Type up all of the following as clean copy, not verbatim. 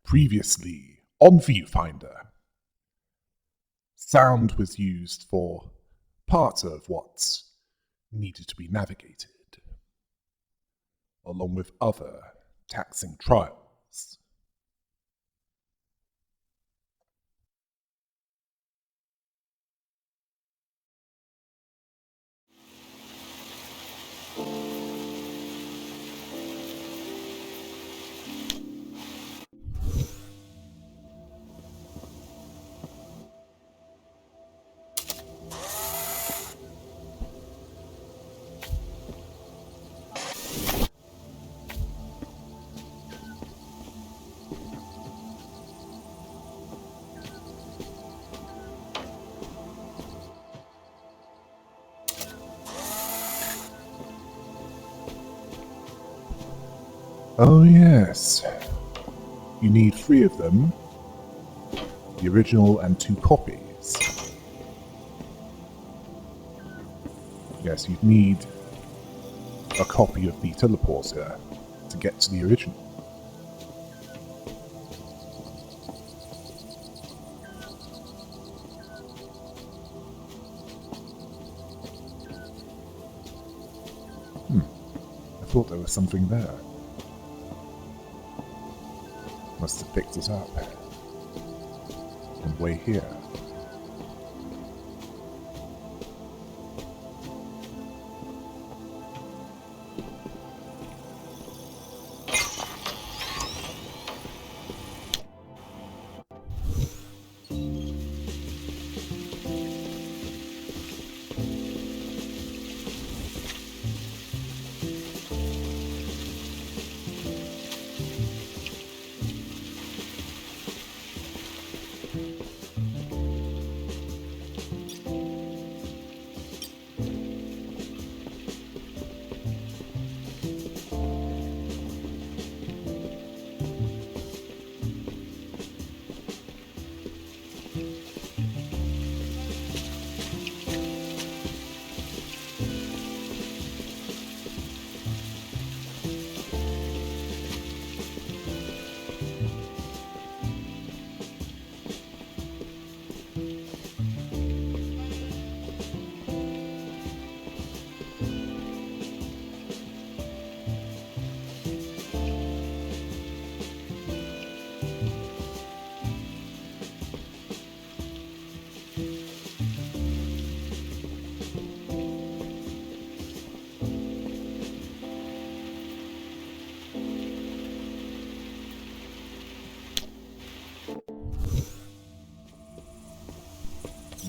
Previously on Viewfinder, sound was used for part of what needed to be navigated, along with other taxing trials. Oh yes, you need 3 of them, the original and 2 copies. Yes, you'd need a copy of the teleporter to get to the original. I thought there was something there. Must have picked it up on the way here.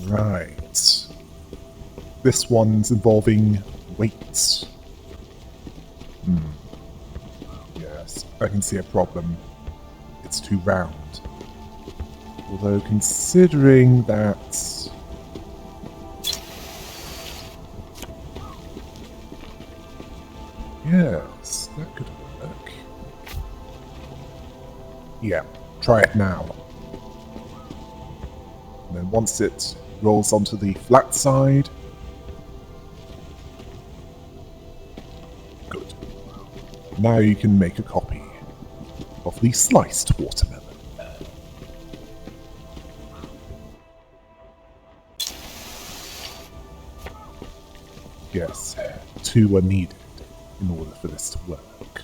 Right. This one's involving weights. Yes, I can see a problem. It's too round. Although considering that... Yes, that could work. Yeah, try it now. And then once it rolls onto the flat side. Good. Now you can make a copy of the sliced watermelon. Yes, 2 are needed in order for this to work.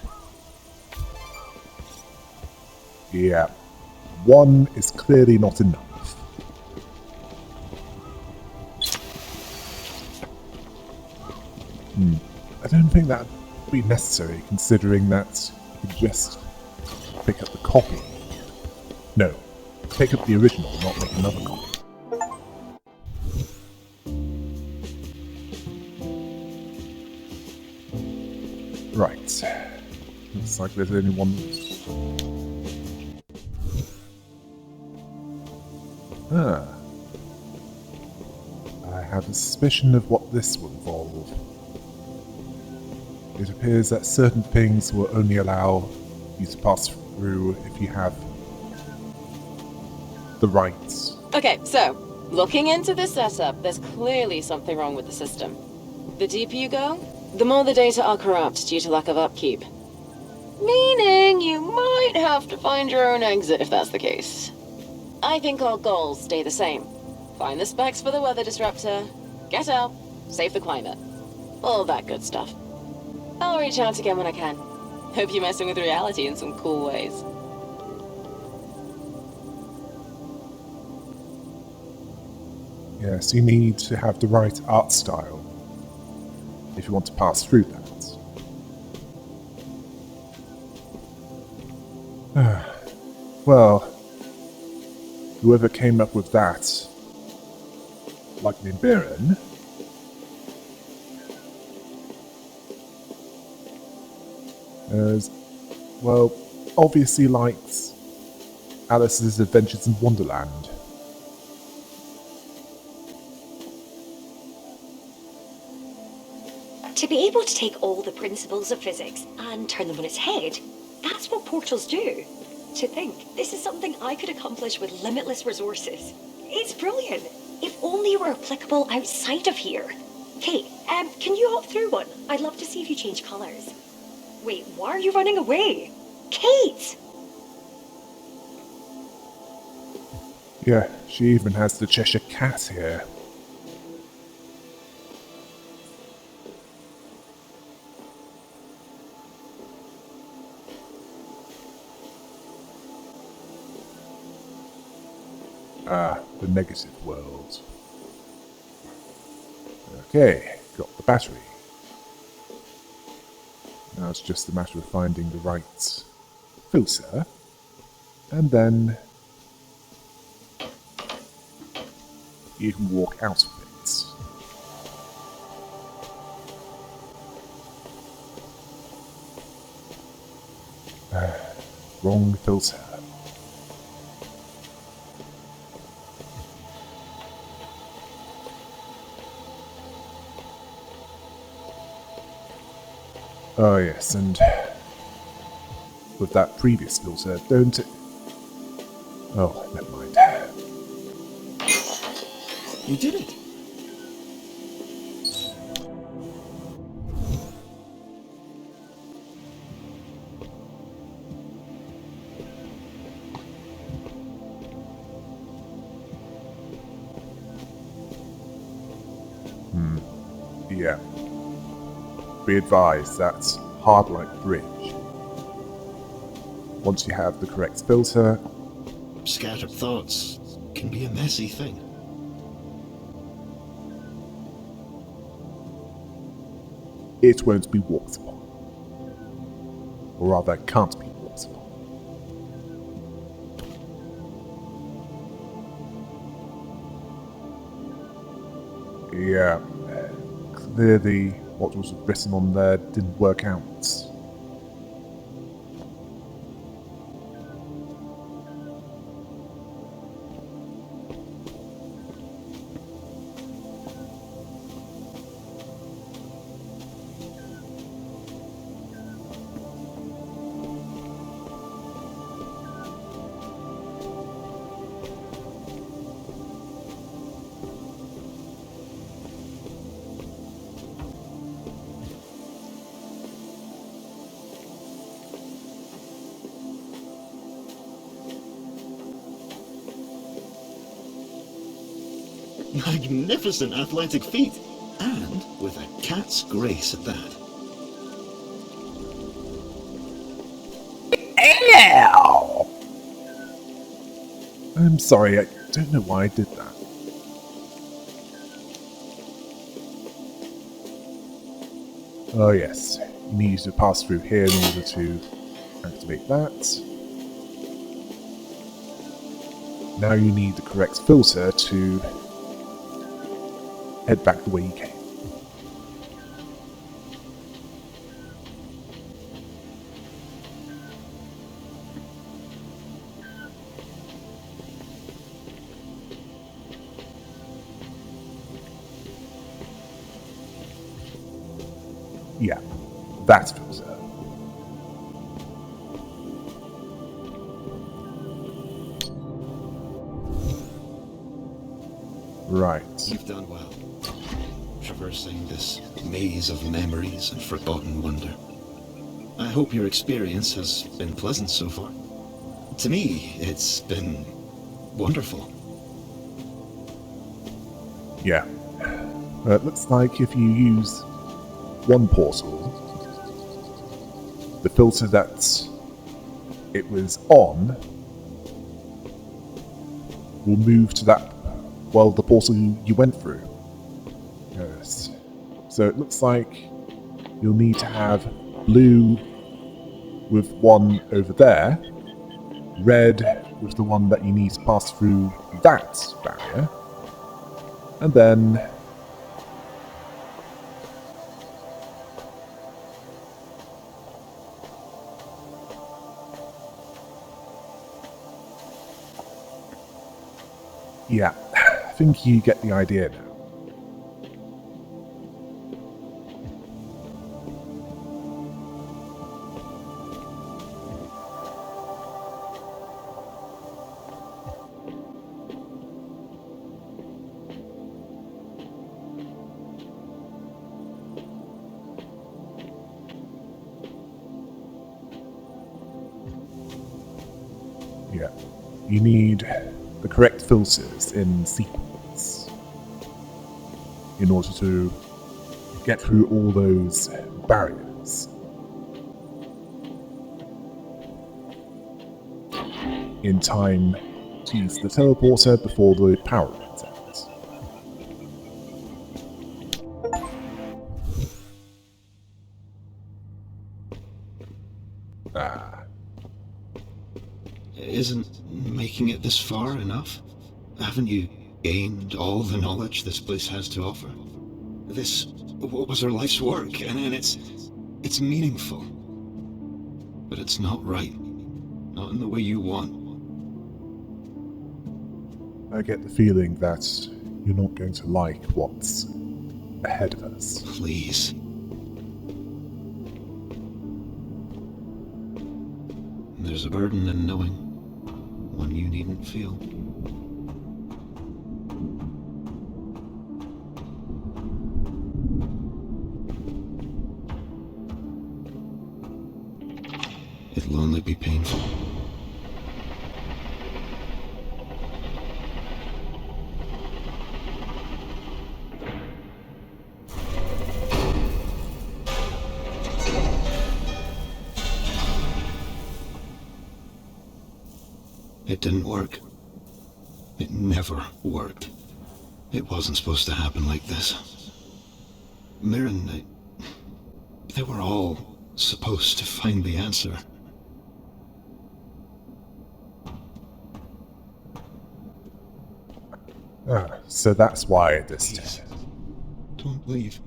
Yeah, 1 is clearly not enough. I don't think that would be necessary, considering that you could just pick up the copy. No, pick up the original, not make another copy. Right. Looks like there's only one. I have a suspicion of what this will involve. It appears that certain things will only allow you to pass through if you have the rights. Okay, so, looking into this setup, there's clearly something wrong with the system. The deeper you go, the more the data are corrupt due to lack of upkeep. Meaning you might have to find your own exit if that's the case. I think our goals stay the same. Find the specs for the weather disruptor, get out, save the climate. All that good stuff. I'll reach out again when I can. Hope you're messing with reality in some cool ways. Yes, you need to have the right art style if you want to pass through that. Well, whoever came up with that, like the Baron, well, obviously likes Alice's Adventures in Wonderland. To be able to take all the principles of physics and turn them on its head, that's what portals do. To think, this is something I could accomplish with limitless resources. It's brilliant. If only it were applicable outside of here. Kate, can you hop through one? I'd love to see if you change colours. Wait, why are you running away? Kate! Yeah, she even has the Cheshire Cat here. Ah, the negative world. Okay, got the battery. Now it's just a matter of finding the right filter, and then you can walk out of it. Wrong filter. Oh yes, and with that previous filter, don't... Oh, never mind. You did it. Yeah. Be advised, that's hard like bridge. Once you have the correct filter, Scattered thoughts can be a messy thing. it won't be walked upon. Or rather, can't be walked upon. Yeah. Clearly, what was written on there didn't work out. Magnificent athletic feat, and with a cat's grace at that. Ow! I'm sorry, I don't know why I did that. Oh yes, you need to pass through here in order to activate that. Now you need the correct filter to head back the way you came. Yeah, that filter. Right. You've done well, traversing this maze of memories and forgotten wonder. I hope your experience has been pleasant so far. To me, it's been wonderful. Yeah. It looks like if you use one portal, the filter that it was on will move to that, well, the portal you went through. Yes. So it looks like you'll need to have blue with one over there, red with the one that you need to pass through that barrier, and then yeah, I think you get the idea now. Yeah, you need the correct filters in sequence in order to get through all those barriers in time to use the teleporter before the power runs out. Ah, Isn't making it this far enough? Haven't you gained all the knowledge this place has to offer? This was her life's work, and it's meaningful. But it's not right. Not in the way you want. I get the feeling that you're not going to like what's ahead of us. Please. There's a burden in knowing one you needn't feel. It'll only be painful. It didn't work. It never worked. It wasn't supposed to happen like this. Mirren, they were all supposed to find the answer. Ah, so that's why this... Don't leave.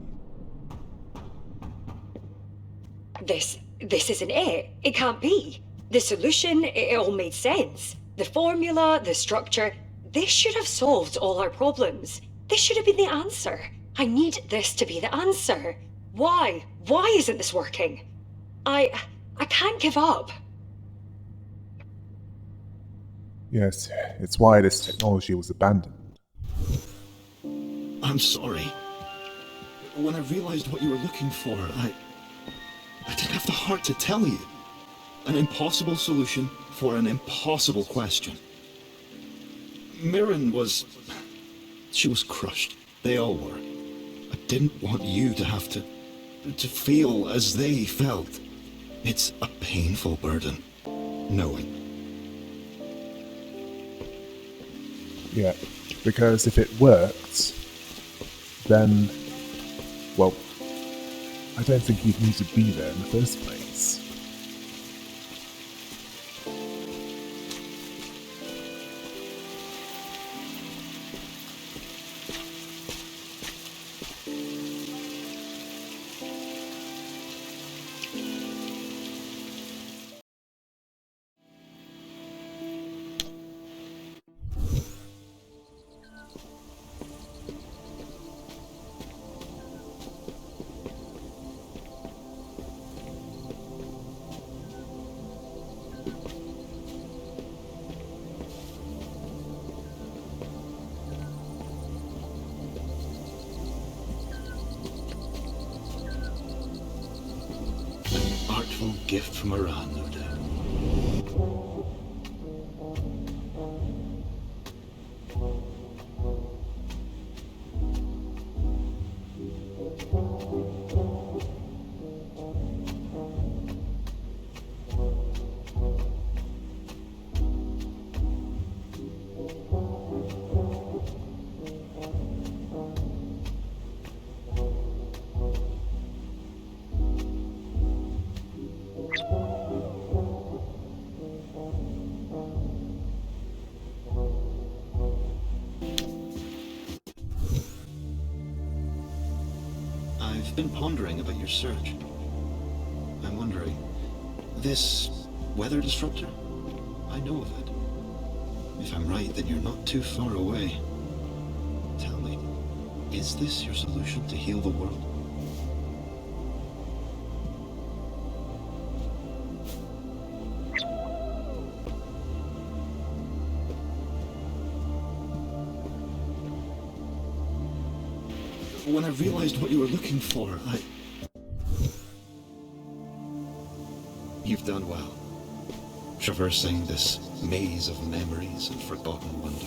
This isn't it. It can't be. The solution, it all made sense. The formula, the structure, this should have solved all our problems. This should have been the answer. I need this to be the answer. Why? Why isn't this working? I can't give up. Yes, it's why this technology was abandoned. I'm sorry. When I realized what you were looking for, I didn't have the heart to tell you. An impossible solution for an impossible question. Mirren she was crushed. They all were. I didn't want you to have to feel as they felt. It's a painful burden, knowing. Yeah, because if it worked, then, well, I don't think you'd need to be there in the first place. wonderful gift from Iran, no doubt. I've been pondering about your search. I'm wondering, this weather disruptor? I know of it. If I'm right, then you're not too far away. Tell me, is this your solution to heal the world? When I realized what you were looking for, You've done well, traversing this maze of memories and forgotten wonder.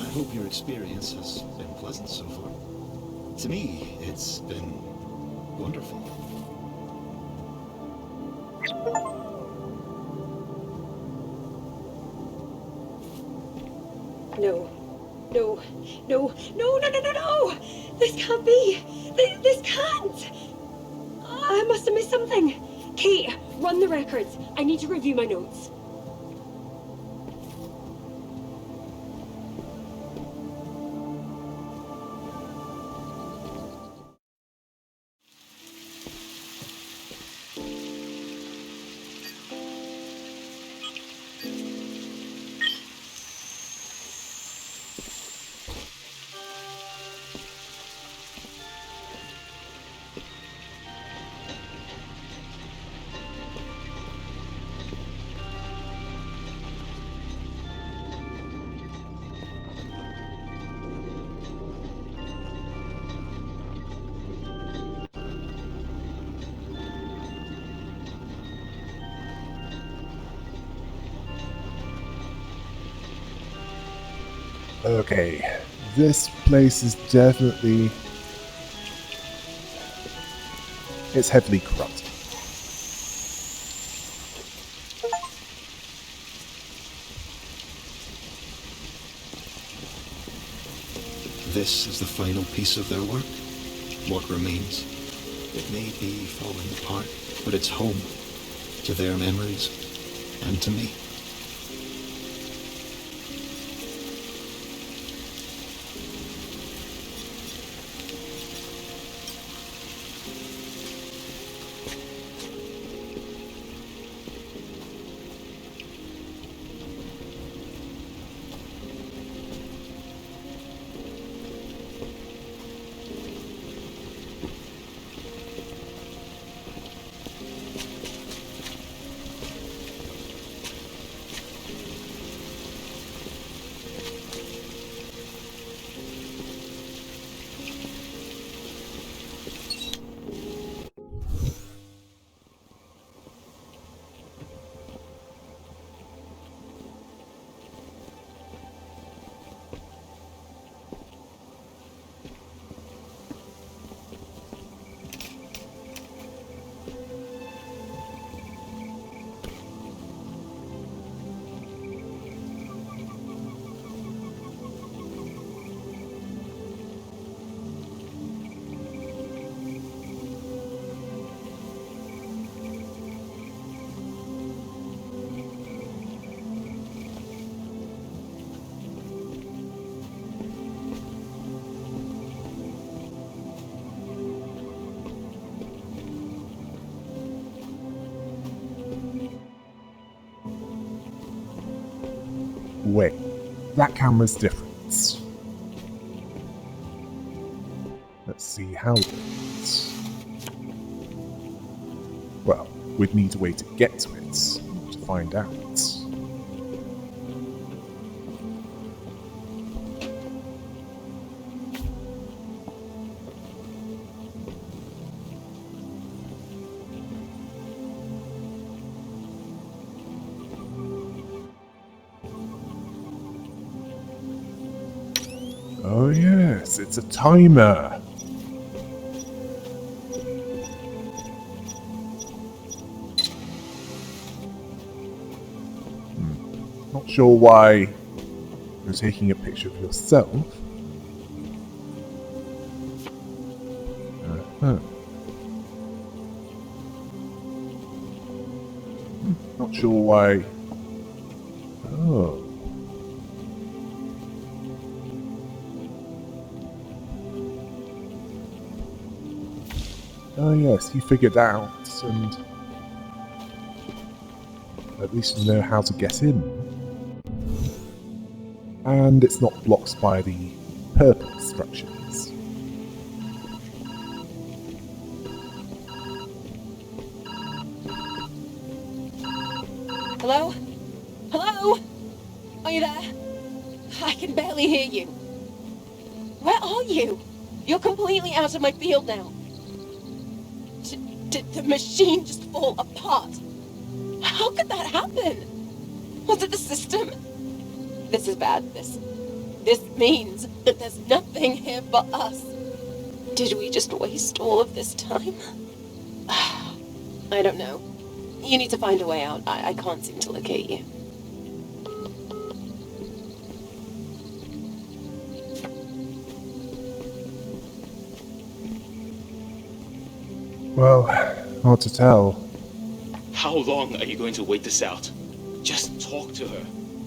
I hope your experience has been pleasant so far. To me, it's been wonderful. No. No. No. No, no, no, no, no! This can't be! This can't! I must have missed something. Kate, run the records. I need to review my notes. Okay, this place is definitely... it's heavily corrupted. This is the final piece of their work. What remains? It may be falling apart, but it's home to their memories and to me. Wait, that camera's different. Let's see how it works. Well, we'd need a way to get to it to find out. yes, it's a timer. Not sure why you're taking a picture of yourself. Not sure why. Oh. Oh yes, you figured out, and at least you know how to get in. And it's not blocked by the purple structures. Hello? Hello? Are you there? I can barely hear you. Where are you? You're completely out of my field now. Did the machine just fall apart? How could that happen? Was it the system? This is bad. This means that there's nothing here for us. Did we just waste all of this time? I don't know. You need to find a way out. I can't seem to locate you. Well, hard to tell. How long are you going to wait this out? Just talk to her.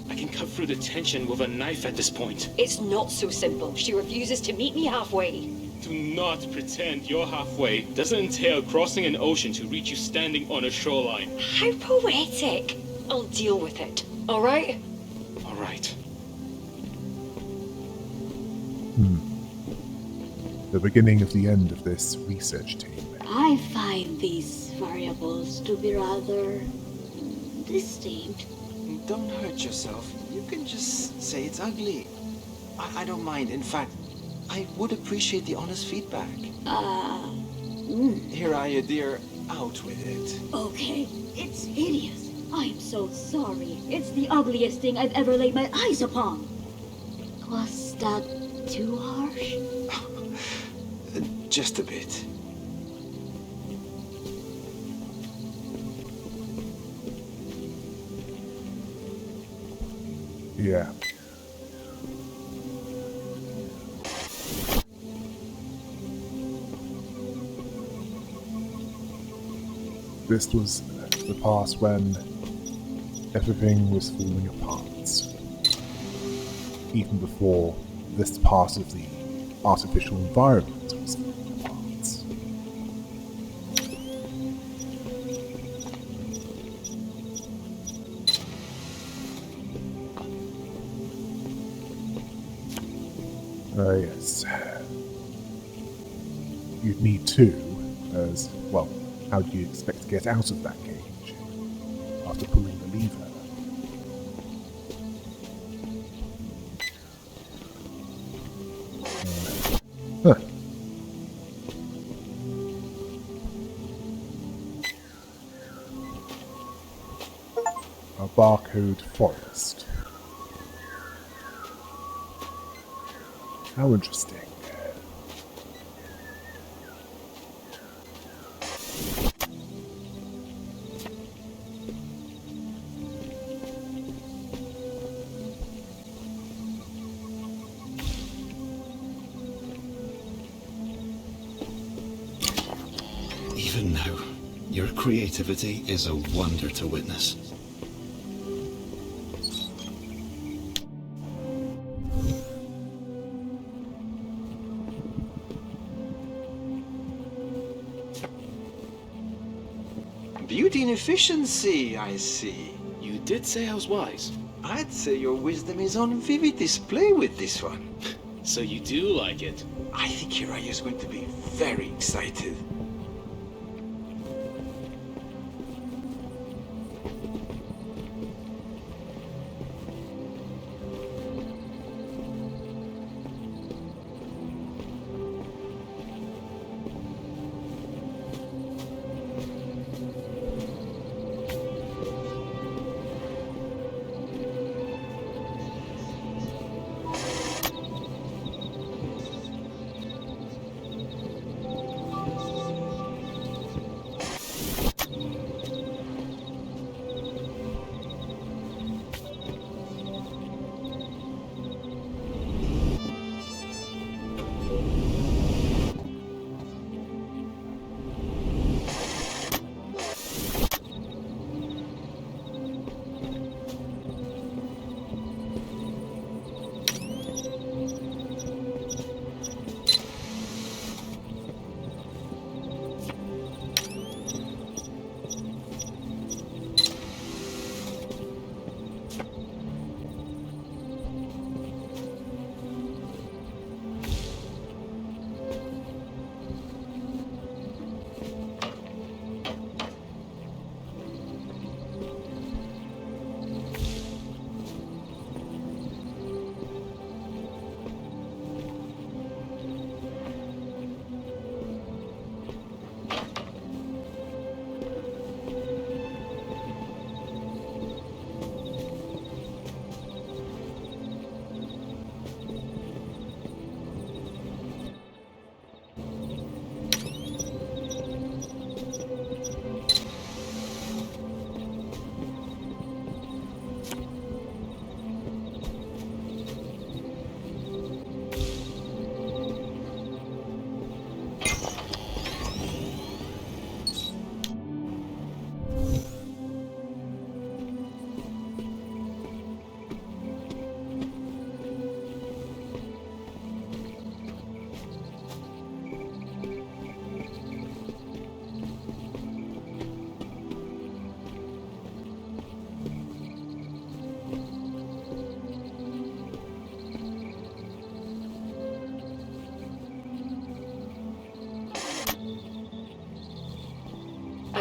I can cut through the tension with a knife at this point. It's not so simple. She refuses to meet me halfway. Do not pretend you're halfway. Doesn't entail crossing an ocean to reach you standing on a shoreline. How poetic. I'll deal with it, alright? Alright. The beginning of the end of this research team. I find these variables to be rather distinct. Don't hurt yourself. You can just say it's ugly. I don't mind. In fact, I would appreciate the honest feedback. Here are you, dear. Out with it. Okay, it's hideous. I'm so sorry. It's the ugliest thing I've ever laid my eyes upon. Was that too harsh? Just a bit. Yeah. This was the past when everything was falling apart. Even before this part of the artificial environment was falling apart. Yes. You'd need two, as, well, how do you expect to get out of that cage after pulling the lever? Huh. A barcode forest. How interesting. Even now, your creativity is a wonder to witness. Beauty and efficiency, I see. You did say I was wise. I'd say your wisdom is on vivid display with this one. So you do like it. I think Hiraya is going to be very excited.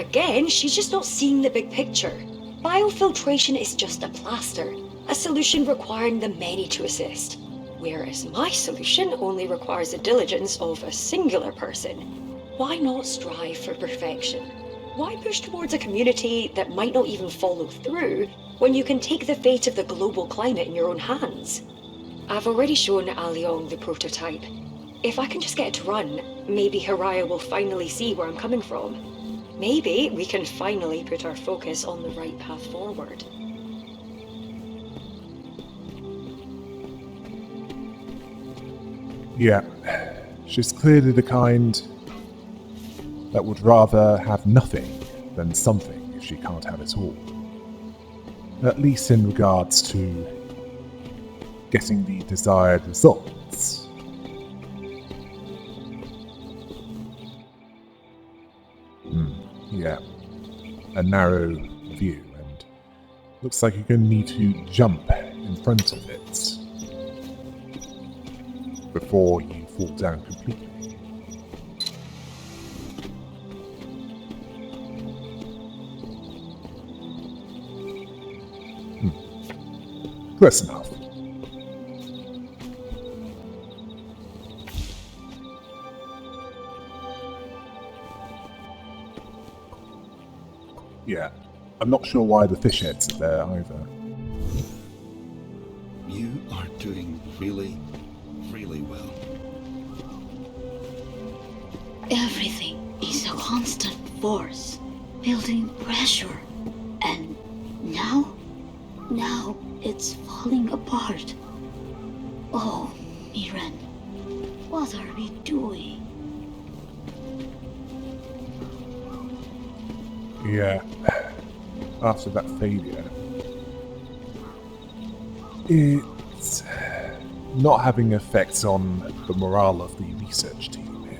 Again, she's just not seeing the big picture. Biofiltration is just a plaster, a solution requiring the many to assist. Whereas my solution only requires the diligence of a singular person. Why not strive for perfection? Why push towards a community that might not even follow through when you can take the fate of the global climate in your own hands? I've already shown Aliong the prototype. If I can just get it to run, maybe Haraya will finally see where I'm coming from. Maybe we can finally put our focus on the right path forward. Yeah, she's clearly the kind that would rather have nothing than something if she can't have it all. At least in regards to getting the desired results. Yeah, a narrow view, and looks like you're going to need to jump in front of it before you fall down completely. Close enough. Yeah, I'm not sure why the fish heads are there either. You are doing really, really well. Everything is a constant force, building pressure. And now it's falling apart. Oh, Miran, what are we doing? Yeah, after that failure, it's not having effects on the morale of the research team here.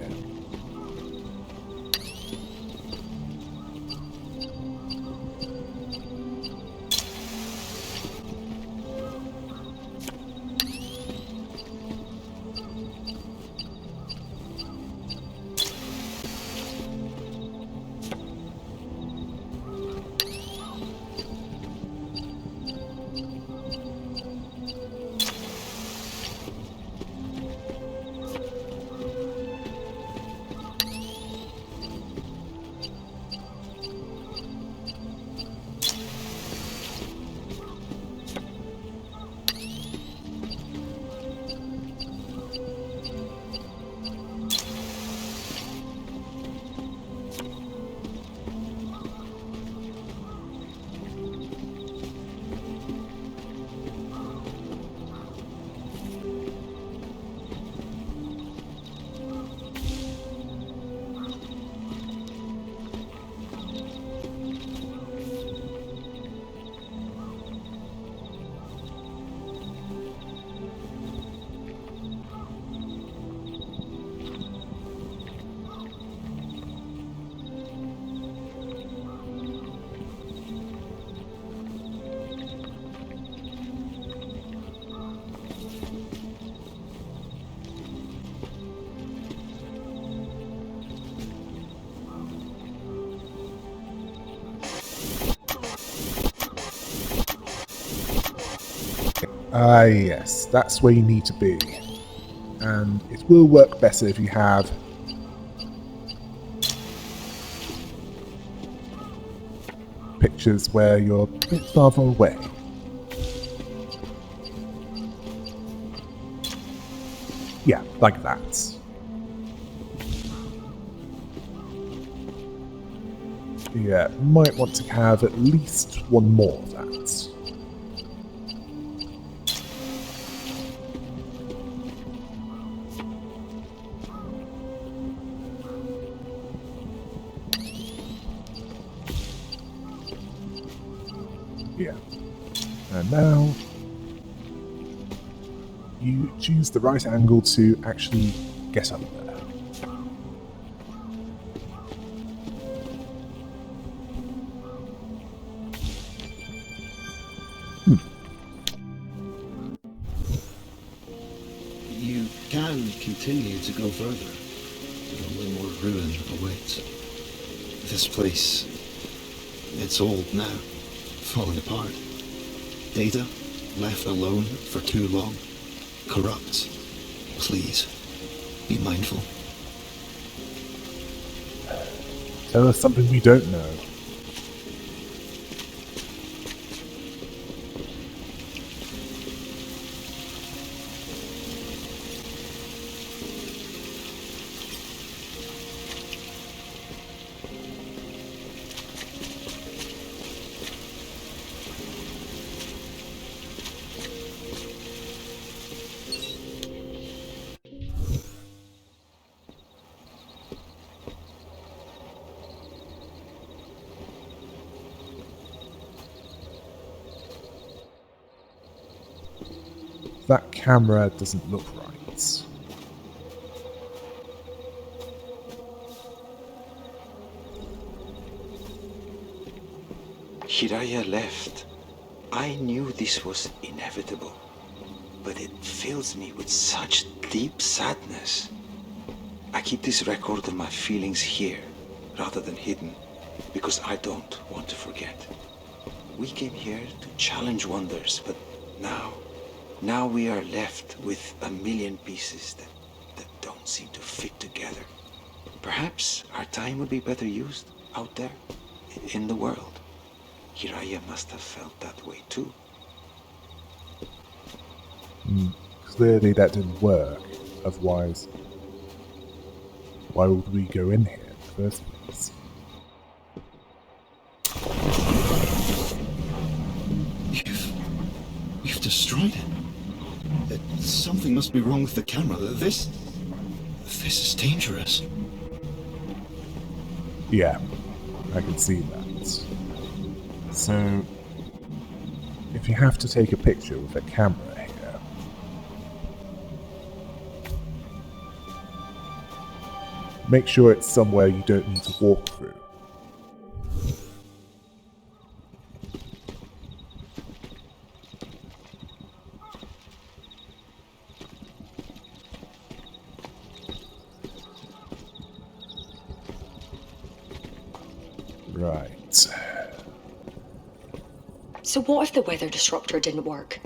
Ah, yes, that's where you need to be. And it will work better if you have pictures where you're a bit farther away. Yeah, like that. Yeah, might want to have at least one more of that. Yeah. And now you choose the right angle to actually get up there. You can continue to go further, but only more ruin awaits. This place It's old now, falling apart. Data, left alone for too long, corrupts. Please, be mindful. Tell us something we don't know. That camera doesn't look right. Hiraya left. I knew this was inevitable, but it fills me with such deep sadness. I keep this record of my feelings here, rather than hidden, because I don't want to forget. We came here to challenge wonders, but now we are left with a million pieces that don't seem to fit together. Perhaps our time would be better used out there, in the world. Hiraya must have felt that way too. Clearly that didn't work. Otherwise, why would we go in here in the first place? You've destroyed it. Something must be wrong with the camera. This is dangerous. Yeah, I can see that. So, if you have to take a picture with a camera here, make sure it's somewhere you don't need to walk through. Right. So what if the weather disruptor didn't work?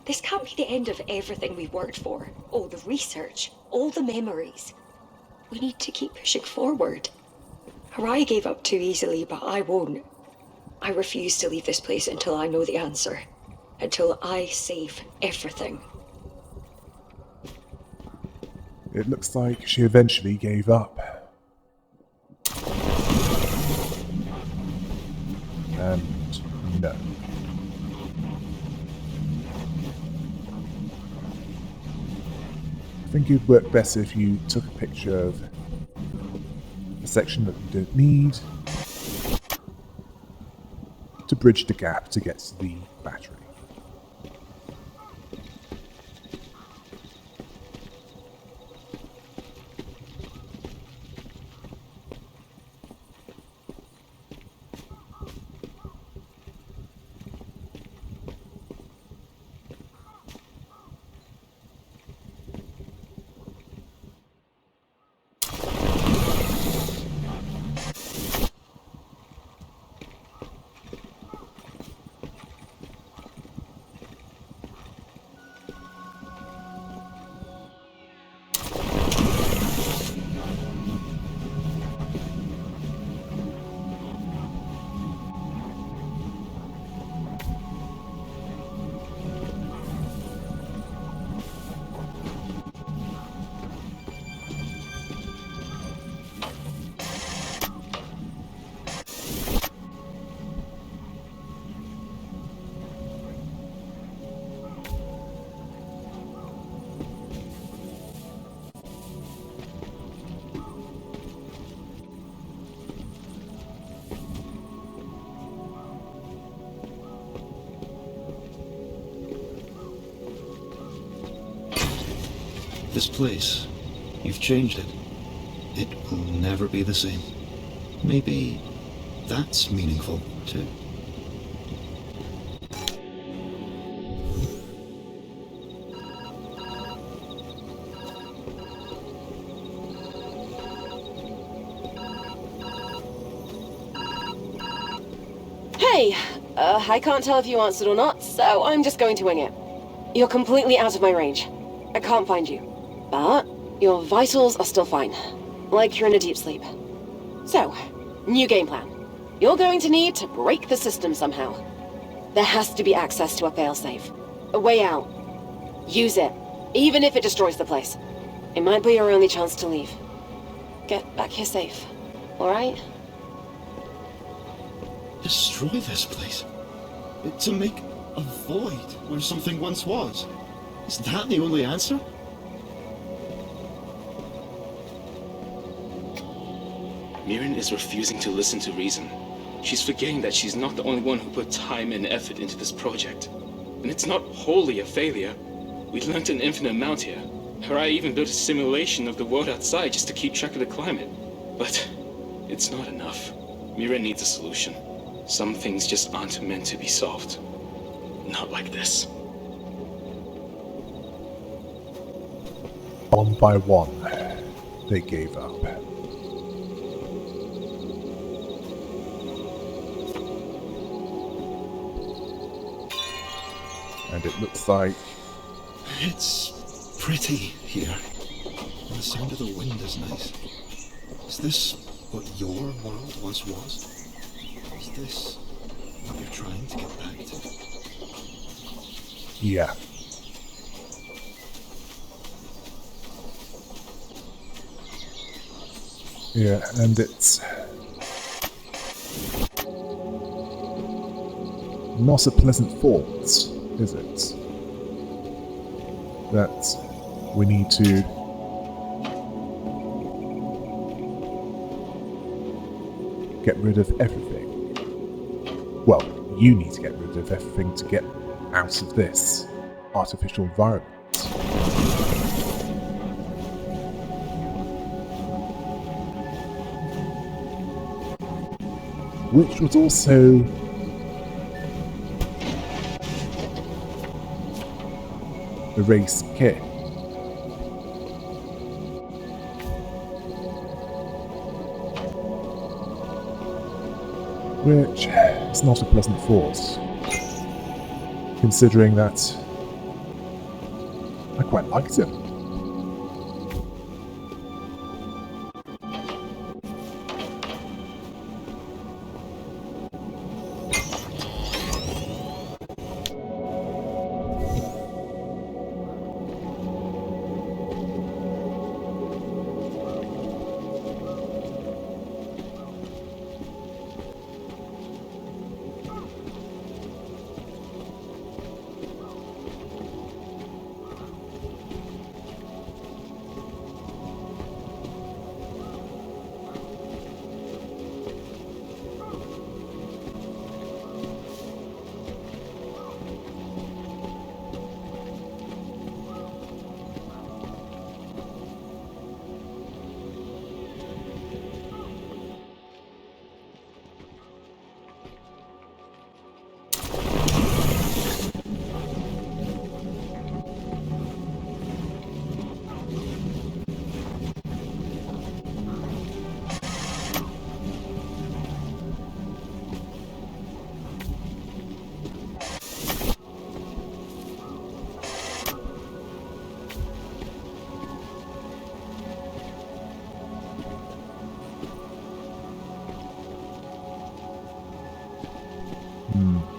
This can't be the end of everything we've worked for. All the research, all the memories. We need to keep pushing forward. Harai gave up too easily, but I won't. I refuse to leave this place until I know the answer. Until I save everything. It looks like she eventually gave up. And no. I think it'd work better if you took a picture of a section that you don't need to bridge the gap to get to the battery. This place, you've changed it. It will never be the same. Maybe that's meaningful, too. Okay. I can't tell if you answered or not, so I'm just going to wing it. You're completely out of my range. I can't find you. But your vitals are still fine. Like you're in a deep sleep. So, new game plan. You're going to need to break the system somehow. There has to be access to a failsafe. A way out. Use it, even if it destroys the place. It might be your only chance to leave. Get back here safe, alright? Destroy this place? To make a void where something once was? Is that the only answer? Mirren is refusing to listen to reason. She's forgetting that she's not the only one who put time and effort into this project. And it's not wholly a failure. We learned an infinite amount here. Harai even built a simulation of the world outside just to keep track of the climate. But it's not enough. Mirren needs a solution. Some things just aren't meant to be solved. Not like this. One by one, they gave up. And it looks like... It's pretty here. And the sound of the wind is nice. Is this what your world once was? Is this what you're trying to get back to? yeah. Yeah, and it's... not a pleasant thought, is it? That we need to get rid of everything. Well, you need to get rid of everything to get out of this artificial environment. Which was also erase Kit. Which is not a pleasant thought, considering that I quite liked him.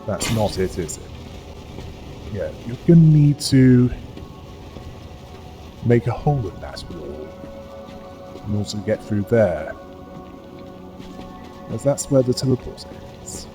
That's not it, is it? Yeah, you're gonna need to make a hole in that wall in order to get through there. As that's where the teleport is.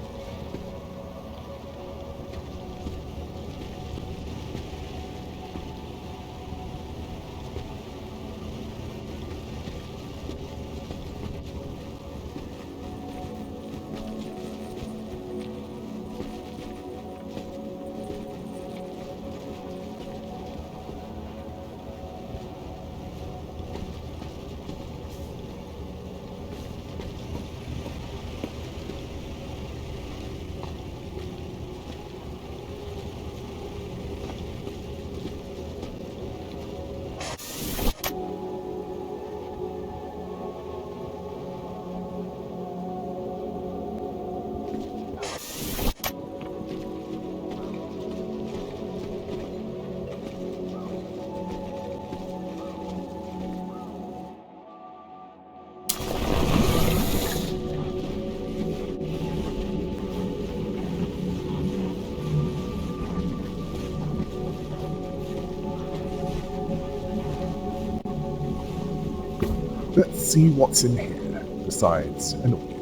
see what's in here besides an orchid.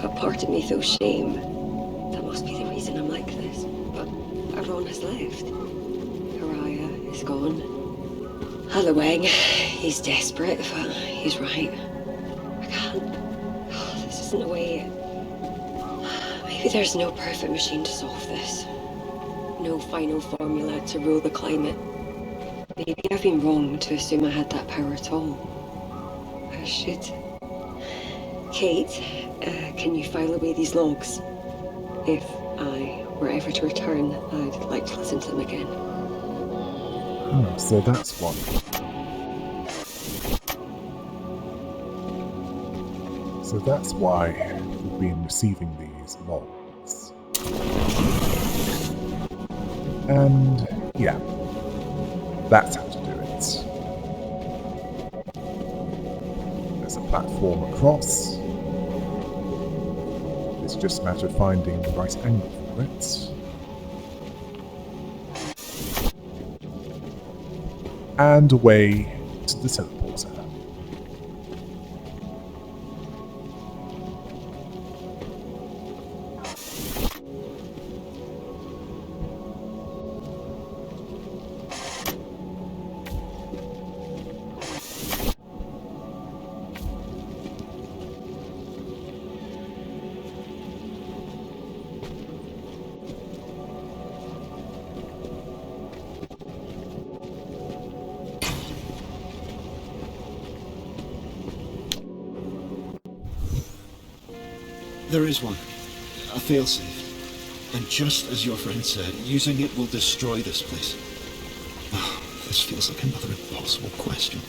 A part of me feels shame. That must be the reason I'm like this. But Aaron has left. Araya is gone. Halloween, he's desperate, but he's right. I can't. This isn't the way. Maybe there's no perfect machine to solve this. No final formula to rule the climate. Maybe I've been wrong to assume I had that power at all. I should. Kate, can you file away these logs? If I were ever to return, I'd like to listen to them again. So that's one. So that's why we've been receiving these logs. And yeah, that's how to do it. There's a platform across. It's just a matter of finding the right angle for it. And away to the teleporter. There is one. A failsafe. And just as your friend said, using it will destroy this place. Oh, this feels like another impossible question.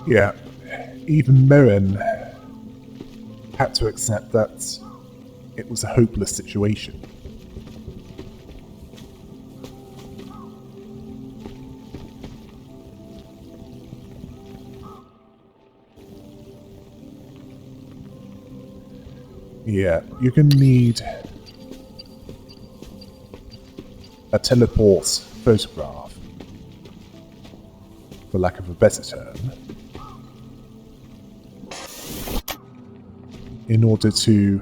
Yeah, even Mirren had to accept that it was a hopeless situation. Yeah, you're gonna need a teleport photograph, for lack of a better term, in order to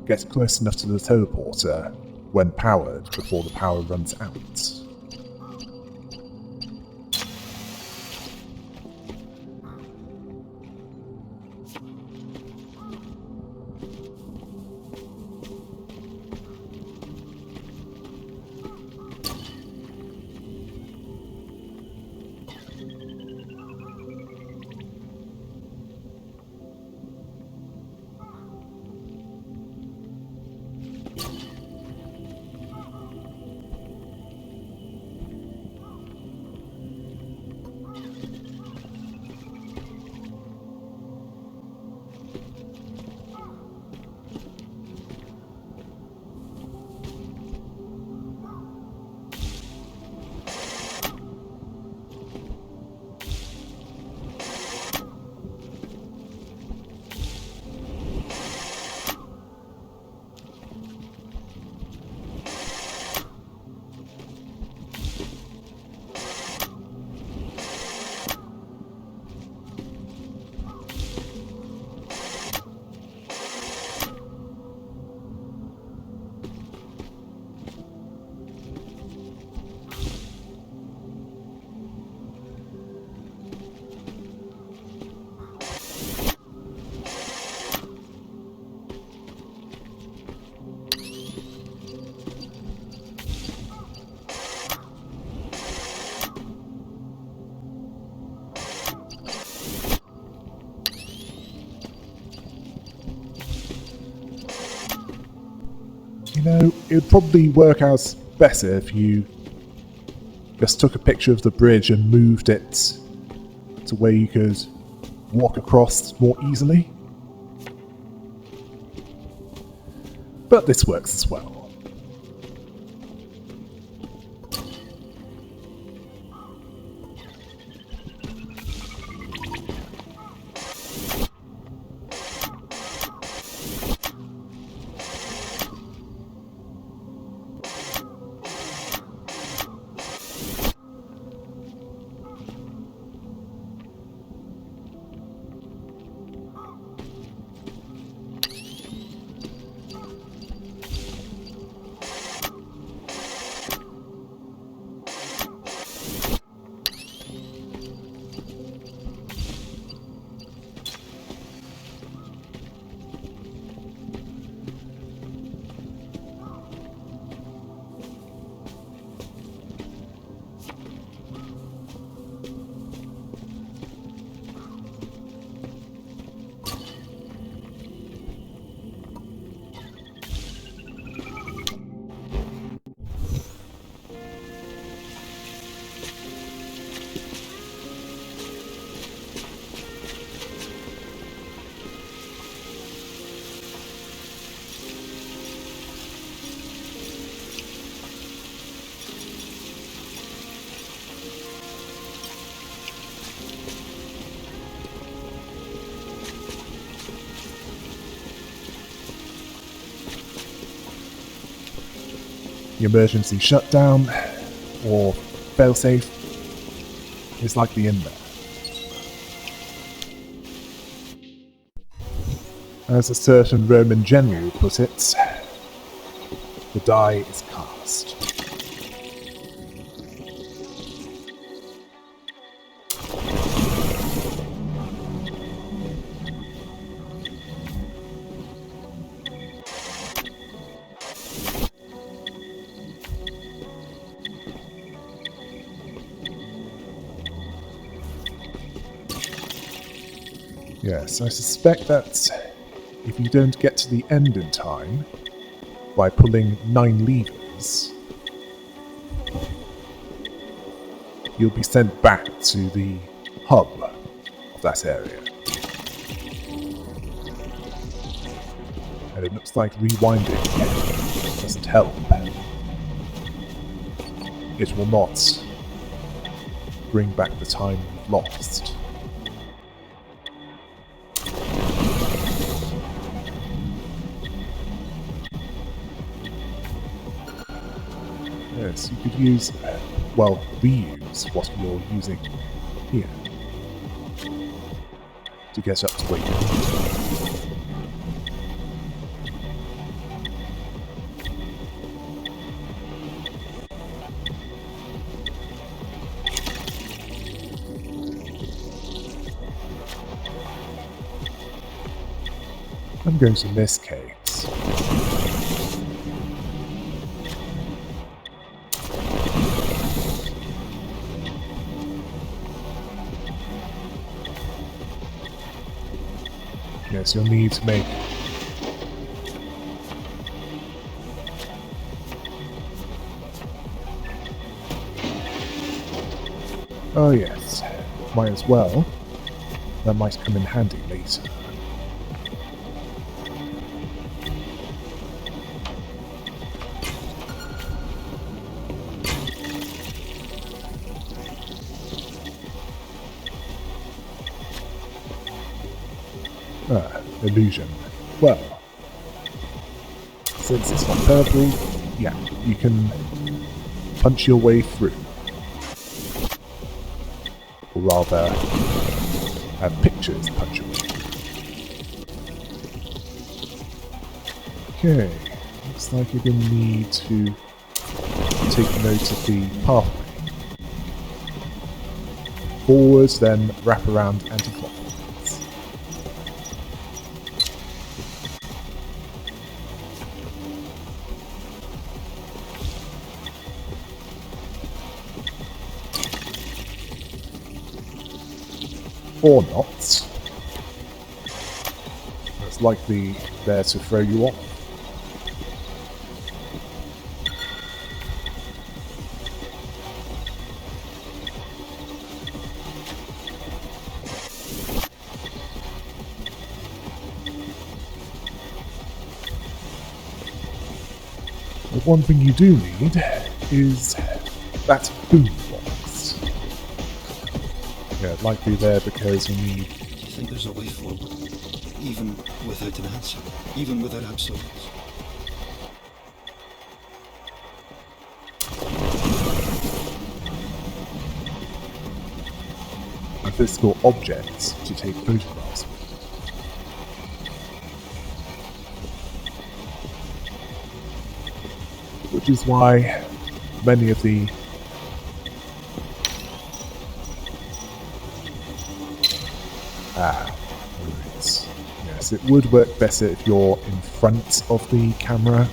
get close enough to the teleporter when powered before the power runs out. You know, it would probably work out better if you just took a picture of the bridge and moved it to where you could walk across more easily. But this works as well. The emergency shutdown or failsafe is likely in there. As a certain Roman general put it, the die is cast. Yes, I suspect that if you don't get to the end in time, by pulling 9 levers, you'll be sent back to the hub of that area. And it looks like rewinding doesn't help. It will not bring back the time you've lost. Yes, you could use, well, reuse what you're using here to get up to where you need. I'm going to miss caves. Yes, you'll need to make oh yes, might as well. That might come in handy later. Illusion. Well, since it's not purple, yeah, you can punch your way through. Or rather, have pictures punch your way through. Okay, looks like you're going to need to take note of the pathway. Forwards, then wrap around anti-clockwise. Or not. That's likely there to throw you off. The one thing you do need is that boom box. Yeah, likely there because you need... Do you think there's a way forward? Even without an answer? Even without absolutes? physical objects to take photographs with. Which is why many of the words. Yes, it would work better if you're in front of the camera.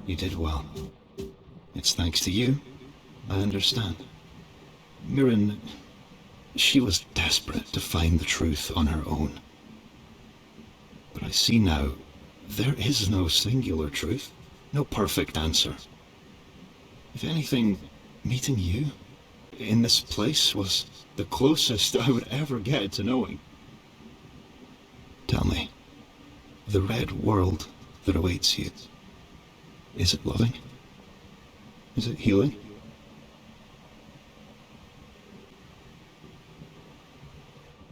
You did well. It's thanks to you. I understand. Mirren, she was desperate to find the truth on her own. But I see now, there is no singular truth, no perfect answer. If anything, meeting you in this place was the closest I would ever get to knowing. Tell me, the red world that awaits you, is it loving? Is it healing?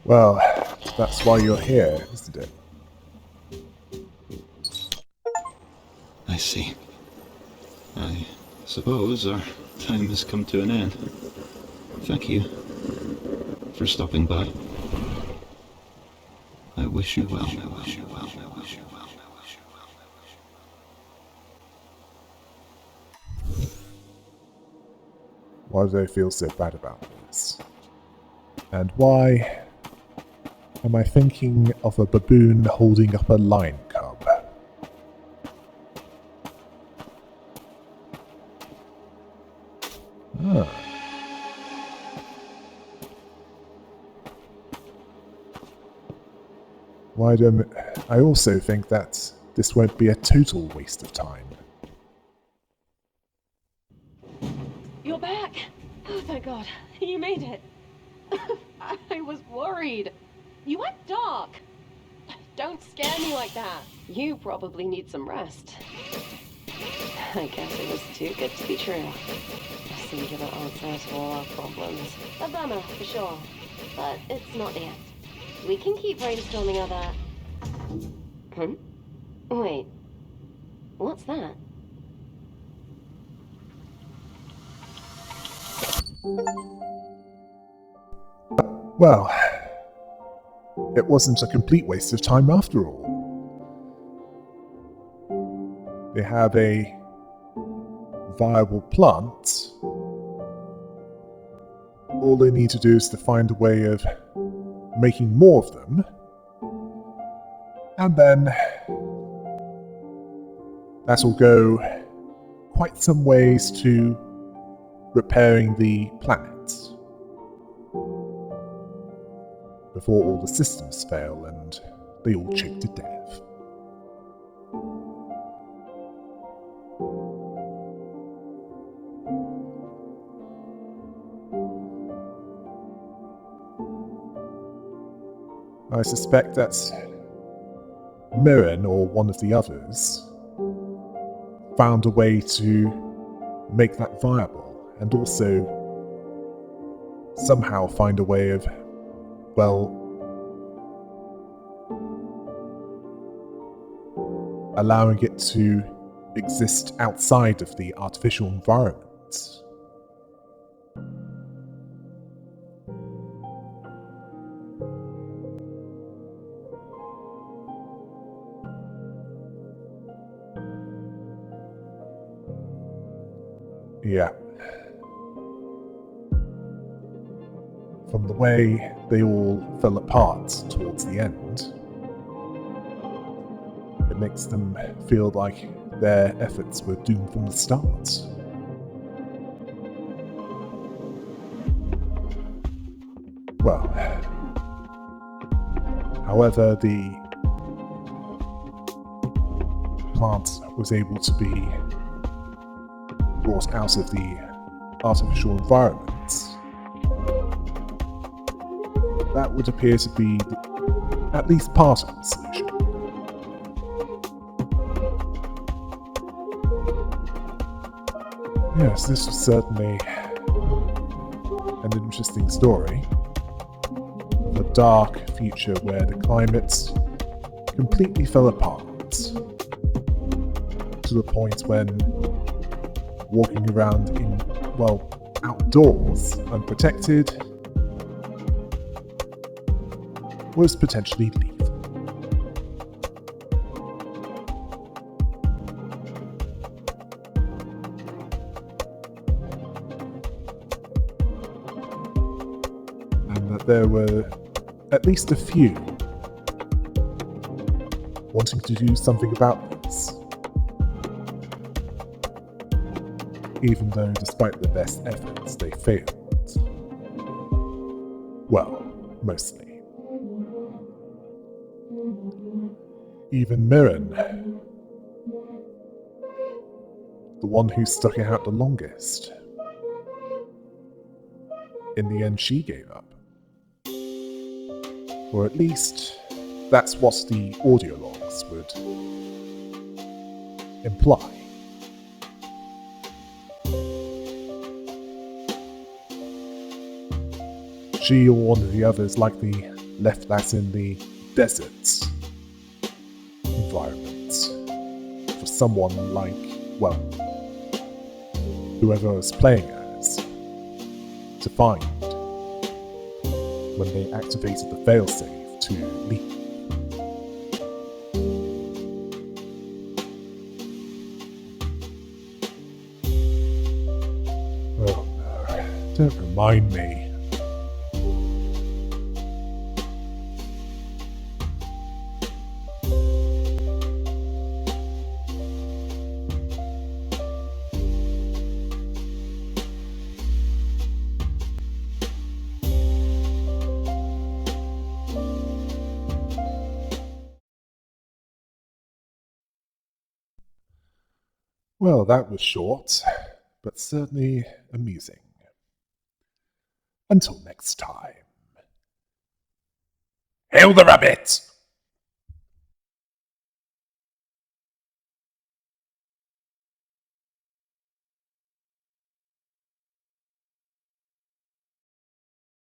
Well, that's why you're here, isn't it? I see. I suppose our time has come to an end. Thank you for stopping by. I wish you well. I wish you well. I wish you well. I wish you well. Why do I feel so bad about this? And why am I thinking of a baboon holding up a lion cub? I also think that this won't be a total waste of time. You're back! Oh, thank God. You made it. I was worried. You went dark. Don't scare me like that. You probably need some rest. I guess it was too good to be true. A singular answer to all our problems. A bummer, for sure. But it's not the end. We can keep brainstorming on that. Wait. What's that? Well, it wasn't a complete waste of time after all. They have a viable plant. All they need to do is to find a way of making more of them. And then that'll go quite some ways to repairing the planet before all the systems fail and they all choke to death. I suspect that Mirren or one of the others found a way to make that viable and also somehow find a way of, well, allowing it to exist outside of the artificial environment. Yeah. From the way they all fell apart towards the end, it makes them feel like their efforts were doomed from the start. Well, however, the plant was able to be brought out of the artificial environment. That would appear to be at least part of the solution. Yes, this was certainly an interesting story. A dark future where the climate completely fell apart to the point when walking around in, well, outdoors, unprotected, was potentially lethal. And that there were at least a few wanting to do something about this. Even though, despite their best efforts, they failed. Well, mostly. Even Mirren, the one who stuck it out the longest, in the end she gave up. Or at least, that's what the audio logs would imply. She or one of the others likely left that in the deserts environment for someone like, well, whoever was playing as to find when they activated the failsafe to leave. Oh no, don't remind me. Well, that was short, but certainly amusing. Until next time. Hail the rabbit!